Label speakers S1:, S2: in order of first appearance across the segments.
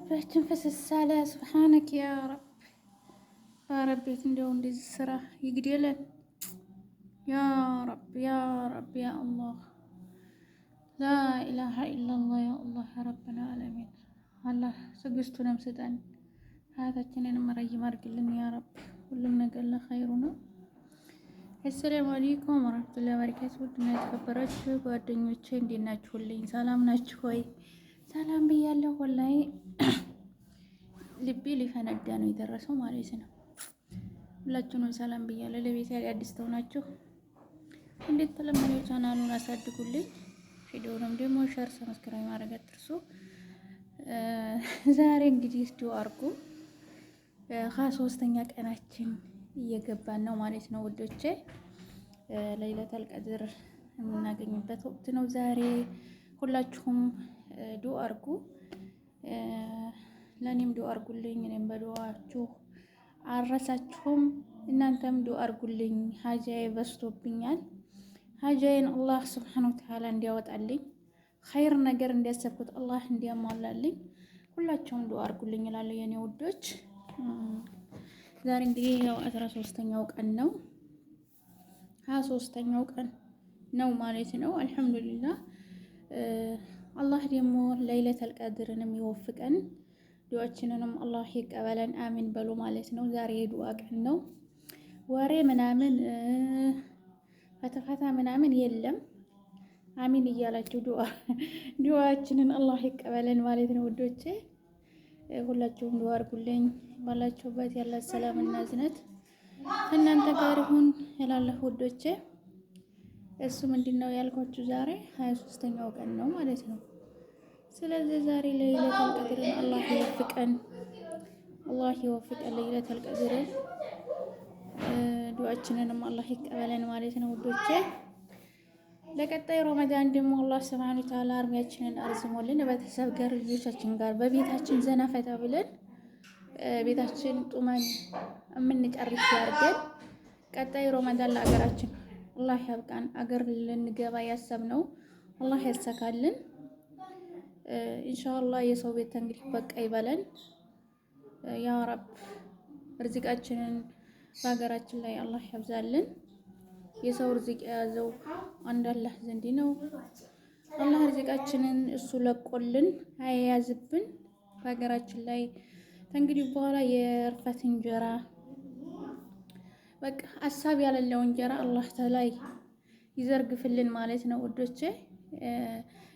S1: ልባችን ፍስስ አለ። ሱብሓነክ ያ ረብ ባረቤት እንደው እንደዚህ ስራ ይግደለን ያ ረብ ያ ረብ ያ አላህ ላኢላሃ ኢለላህ ያ አላህ ያ ረበል ዓለሚን። አላህ ትዕግስቱንም ስጠን፣ ሀያታችንንም ረጅም አድርግልን ያ ረብ። ሁሉም ነገር ለኸይሩ ነው። አሰላሙ አለይኩም ወራህመቱላሂ ወበረካቱ። ውድና የተከበራችሁ ጓደኞቼ እንዴት ናችሁልኝ? ሰላም ናችሁ ወይ? ሰላም ብያለሁ። ወላሂ ልቤ ሊፈነዳ ነው የደረሰው ማለት ነው። ሁላችሁንም ሰላም ብያለሁ። ለቤት አዲስ ተሆናችሁ እንዴት ተለመደው ቻናሉን አሳድጉልኝ። ቪዲዮንም ደግሞ ሼር፣ ሰብስክራይብ ማድረግ አትርሱ። ዛሬ እንግዲህ ዱአ አድርጉ። ከ3ኛ ቀናችን እየገባን ነው ማለት ነው ውዶቼ። ለይለተል ቀድር የምናገኝበት ወቅት ነው ዛሬ። ሁላችሁም ዱአ አድርጉ። ለኔም ዱአ አድርጉልኝ። እኔም በዱአችሁ አልረሳችሁም። እናንተም ዱአ አድርጉልኝ። ሀጃዬ በዝቶብኛል። ሀጃዬን አላህ ሱብሓነሁ ወተዓላ እንዲያወጣልኝ፣ ኸይር ነገር እንዲያሰብኩት አላህ እንዲያሟላልኝ ሁላችሁም ዱአ አድርጉልኝ እላለሁ የኔ ውዶች። ዛሬ እንግዲህ ያው 13ኛው ቀን ነው፣ 23ኛው ቀን ነው ማለት ነው። አልሐምዱሊላህ አላህ ደግሞ ለይለተል ቀድርንም ይወፍቀን፣ ዱዓችንንም አላህ ይቀበለን። አሚን በሉ ማለት ነው። ዛሬ የዱዓ ቀን ነው። ወሬ ምናምን ፈተፈታ ምናምን የለም። አሚን እያላችሁ ዱዓችንን አላህ ይቀበለን ማለት ነው ውዶቼ። ሁላችሁም ዱዓ አድርጉልኝ። ባላችሁበት ያለ ሰላምና እዝነት እናንተ ጋር ይሁን እላለሁ ውዶቼ። እሱ ምንድነው ያልኳችሁ ዛሬ 23ኛው ቀን ነው ማለት ነው። ስለዚህ ዛሬ ለይለተል ቀድርን አላህ ይወፍቀን፣ አላህ ይወፍቀን ለይለተል ቀድርን። ዱዓችንንም አላህ ይቀበለን ማለት ነው ውዶቼ። ለቀጣይ ረመዳን ደግሞ አላህ ሱብሓነሁ ወተዓላ እድሜያችንን አርዝሞልን ቤተሰብ ጋር ልጆቻችን ጋር በቤታችን ዘና ፈታ ብለን ቤታችን ጡመን የምንጨርስ ያርገን። ቀጣይ ረመዳን ለአገራችን አላህ ያብቃን። አገር ልንገባ ያሰብነው አላህ ያሳካልን ኢንሻአላህ። የሰው ቤት እንግዲህ በቃ ይበለን ያ ረብ። ርዝቃችንን በሀገራችን ላይ አላህ ያብዛልን። የሰው ርዝቅ የያዘው አንድ አላህ ዘንድ ነው። አላህ ርዝቃችንን እሱ ለቆልን አያያዝብን። በሀገራችን ላይ ከእንግዲህ በኋላ የእርፈት እንጀራ በቃ ሀሳብ ያለለው እንጀራ አላህ ተላይ ይዘርግፍልን ማለት ነው ውዶቼ።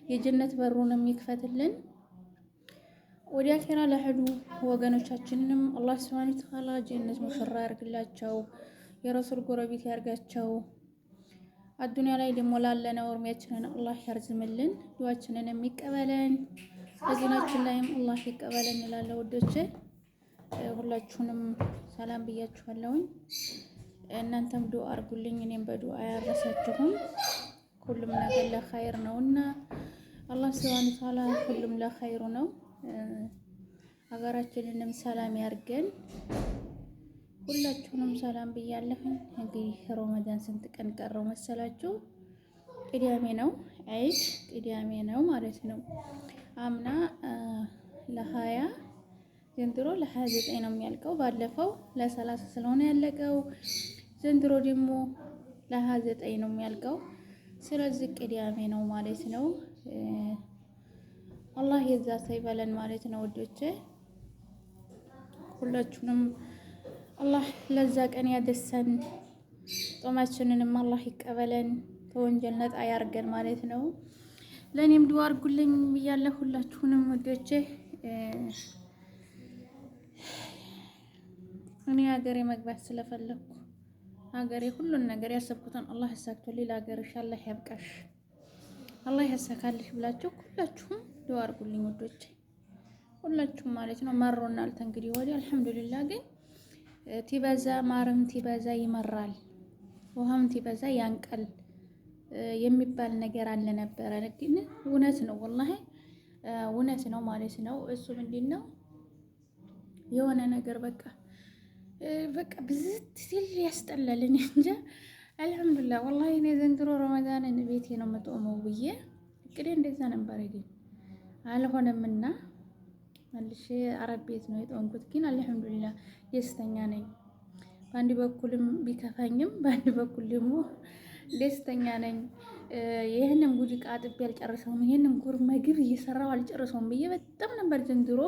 S1: የጀነት በሩንም ይክፈትልን። ወደ አኺራ ለሄዱ ወገኖቻችንንም አላህ ሱብሓነሁ ወተዓላ ጀነት ሙሽራ ያርግላቸው፣ የረሱል ጎረቤት ያርጋቸው። አዱንያ ላይ ደግሞ ላለነው እርሜያችንን አላህ ያርዝምልን፣ ዱዓችንን የሚቀበለን፣ በዚናችን ላይም አላህ ይቀበለን እላለሁ ውዶቼ። ሁላችሁንም ሰላም ብያችኋለሁኝ። እናንተም ዱዓ አድርጉልኝ፣ እኔም በዱዓ ያረሳችሁም። ሁሉም ነገር ለኸይር ነውና አላህ ሱብሓነሁ ወተዓላ ሁሉም ለኸይሩ ነው። ሀገራችንንም ሰላም ያርገን። ሁላችሁንም ሰላም ብያለሁኝ። እንግዲህ ረመዳን ስንት ቀን ቀረው መሰላችሁ? ቅዳሜ ነው፣ ዒድ ቅዳሜ ነው ማለት ነው። አምና ለ20 ዘንድሮ ለ29 ነው የሚያልቀው። ባለፈው ለ30 ስለሆነ ያለቀው፣ ዘንድሮ ደግሞ ለ29 ነው የሚያልቀው። ስለዚህ ቅዳሜ ነው ማለት ነው። አላህ የዛ ሳይበለን ማለት ነው ውዶቼ። ሁላችሁንም አላህ ለዛ ቀን ያደሰን፣ ጾማችንንም አላህ ይቀበለን፣ ተወንጀል ነጣ ያርገን ማለት ነው። ለእኔም ዱዓ አድርጉልኝ ብያለሁ ሁላችሁንም ውዶቼ። እኔ ሀገሬ መግባት ስለፈለኩ ሀገሬ ሁሉን ነገር ያሰብኩትን አላህ ያሳክቶልኝ፣ ለሀገርሽ አላህ ያብቃሽ፣ አላህ ያሳካልሽ ብላችሁ ሁላችሁም ዱዓ አድርጉልኝ ውዶቼ። ሁላችሁም ማለት ነው። መሮናል ተንግዲህ ወዲህ አልሐምዱሊላህ። ግን ቲበዛ ማርም ቲበዛ ይመራል፣ ውሃም ቲበዛ ያንቀል የሚባል ነገር አለ ነበረ። ግን እውነት ነው ወላሂ እውነት ነው ማለት ነው። እሱ ምንድነው የሆነ ነገር በቃ ብዝት ሲል ያስጠላል። እኔ እንጃ። አልሐምዱሊላህ ወላሂ እኔ ዘንድሮ ረመዳንን ቤቴ ነው የምጦመው ብዬ እቅዴ እንደዛ ነበር፣ ግን አልሆነምና መልሼ አረብ ቤት ነው የጦንኩት። ግን አልሐምዱሊላህ ደስተኛ ነኝ። በአንድ በኩልም ቢከፋኝም በአንድ በኩል ደግሞ ደስተኛ ነኝ። ይህንን ጉድ ዕቃ አጥቤ አልጨርሰውም፣ ይህንን ጉር ምግብ እየሰራሁ አልጨርሰውም ብዬ በጣም ነበር ዘንድሮ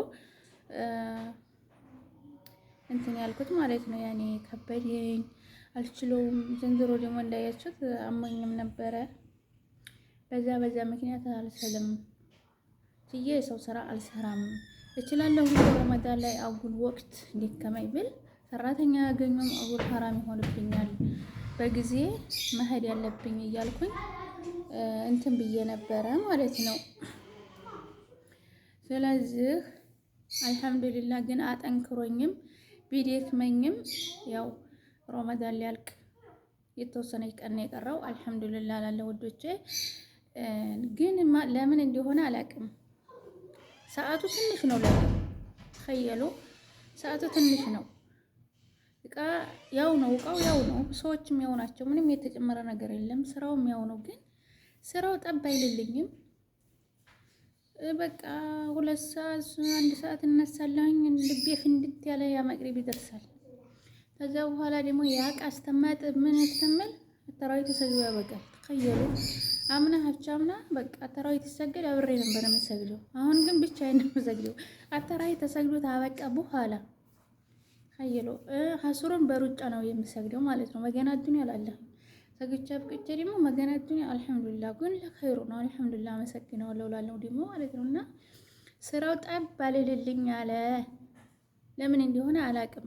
S1: እንትን ያልኩት ማለት ነው። ያኔ ከበደኝ፣ አልችለውም። ዘንድሮ ደግሞ እንዳያችሁት አሞኝም ነበረ። በዛ ምክንያት አልሰልም ትዬ የሰው ስራ አልሰራም። እችላለሁ ረመዳን ላይ አጉል ወቅት እንዲከመኝ ብል ሰራተኛ ያገኙም አጉል ሐራም ይሆንብኛል፣ በጊዜ መሄድ ያለብኝ እያልኩኝ እንትን ብዬ ነበረ ማለት ነው። ስለዚህ አልሐምዱሊላህ ግን አጠንክሮኝም ቢደክመኝም ያው ረመዳን ሊያልቅ የተወሰነች ቀን ነው የቀረው። አልሐምዱሊላህ ላለ ወዶቼ ግን ለምን እንደሆነ አላውቅም። ሰዓቱ ትንሽ ነው ለኔ ኸየሉ ሰዓቱ ትንሽ ነው። እቃ ያው ነው፣ እቃው ያው ነው፣ ሰዎችም ያው ናቸው። ምንም የተጨመረ ነገር የለም። ስራውም ያው ነው። ግን ስራው ጠብ አይልልኝም። በቃ 2 ሰዓት 1 ሰዓት እነሳለሁኝ። ልቤ ፍንድት ያለ ያ መቅሪብ ይደርሳል። ከዛ በኋላ ደግሞ ያ ዕቃ አስተማጥብ ምን ያስተምል ተራዊ ተሰግዶ ያበቃል። ተኸየሉ አምና ሀብቻምና በቃ አተራዊ ተሰግዶ አብሬ ነበር የምሰግደው። አሁን ግን ብቻዬን ነው የምሰግደው። አተራዊ ተሰግዶ ታበቃ በኋላ ኸየሉ ሀሱሩን በሩጫ ነው የምሰግደው ማለት ነው። መገና ዱንያ አላለህ ሰግቼ አብቅቼ ደግሞ መገና ዱንያ አልሐምዱሊላህ ግን ለኸይሩ ነው። አልሐምዱሊላህ አመሰግነዋለሁ ላለው ደግሞ ማለት ነውና ስራው ጠብ አልልልኝ አለ። ለምን እንደሆነ አላውቅም።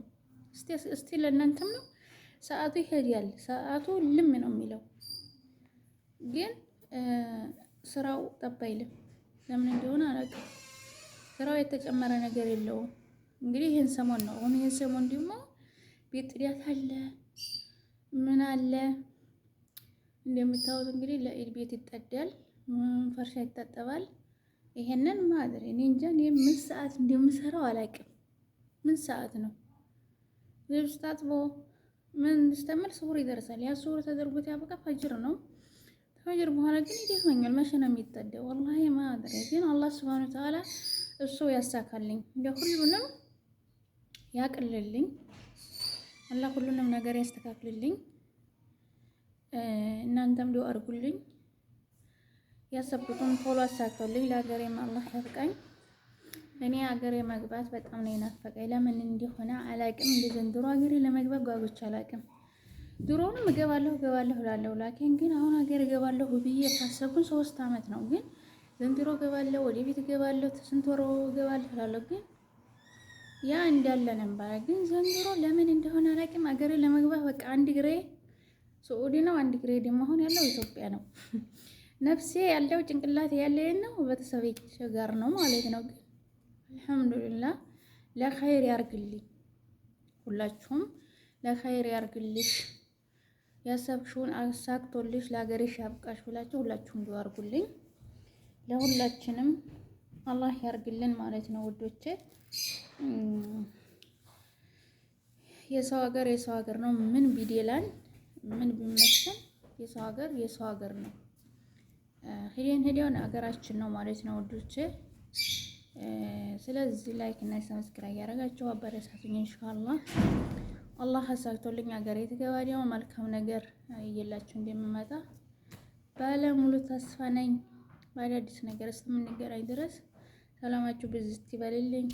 S1: እስቲ ለእናንተም ነው ሰዓቱ ይሄዳል። ሰዓቱ ልም ነው የሚለው ግን ስራው ጠብ አይልም። ለምን እንደሆነ አላውቅም። ስራው የተጨመረ ነገር የለውም። እንግዲህ ይሄን ሰሞን ነው። አሁን ይሄን ሰሞን ደግሞ ቤት ጥዳት አለ ምን አለ እንደምታዩት እንግዲህ ለኢድ ቤት ይጠዳል፣ ፈርሻ ይታጠባል። ይሄንን ማድረግ እኔ እንጃ ምን ሰዓት እንደምሰራው አላውቅም። ምን ሰዓት ነው ልብስ ታጥቦ ምን ስተምል ሱሁር ይደርሳል። ያ ሱሁር ተደርጎት ያበቃ ፈጅር ነው። ፈጅር በኋላ ግን ይደክመኛል። መቼ ነው የሚጠዳው? ወላሂ ማድረግ ግን አላህ ሱብሃነሁ ወተዓላ እሱ ያሳካልኝ፣ እንደ ሁሉንም ያቅልልኝ። አላህ ሁሉንም ነገር ያስተካክልልኝ። እናንተም ዱአ አድርጉልኝ። ያሰብኩትን ቶሎ አሳክቶልኝ ለሀገሬም አላህ ያብቃኝ። እኔ ሀገሬ መግባት በጣም ነው የናፈቀኝ። ለምን እንደሆነ አላውቅም። እንደ ዘንድሮ ሀገሬ ለመግባት ጓጉቼ አላውቅም። ድሮውንም እገባለሁ እላለሁ። ላኪን ግን አሁን ሀገር እገባለሁ ብዬ ካሰብኩኝ 3 አመት ነው። ግን ዘንድሮ እገባለሁ፣ ወደ ቤት እገባለሁ፣ ስንት ወር እገባለሁ እላለሁ። ግን ያ እንዳለ ነበር። ግን ዘንድሮ ለምን እንደሆነ አላውቅም። ሀገሬ ለመግባት በቃ አንድ ግሬ ሱዑዲ ነው፣ አንድ ግሬ ደግሞ አሁን ያለው ኢትዮጵያ ነው። ነፍሴ ያለው ጭንቅላት ያለው ነው ቤተሰቦቼ ጋር ነው ማለት ነው። ግን አልሐምዱሊላህ ለኸይር ያርግልኝ። ሁላችሁም ለኸይር ያርግልሽ፣ ያሰብሽውን አሳክቶልሽ ለሀገርሽ ያብቃሽ ብላችሁ ሁላችሁም ዱአ አድርጉልኝ። ለሁላችንም አላህ ያርግልን ማለት ነው ውዶቼ። የሰው ሀገር ነው። ምን ቢደላን ምን ቢመሰል የሰው ሀገር ነው። ሄደን ሀገራችን ነው ማለት ነው ውዶቼ። ስለዚህ ላይክ እና ሰብስክራይብ ያደረጋችሁ አበረታቱኝ። ኢንሻአላህ አላህ አሳክቶልኝ ሀገሬ ትገባ ደግሞ መልካም ነገር እየላችሁ እንደምመጣ ባለሙሉ ተስፋ ነኝ። በአዳዲስ ነገር እስከምንገናኝ ድረስ ሰላማችሁ ብዝት ይበልልኝ።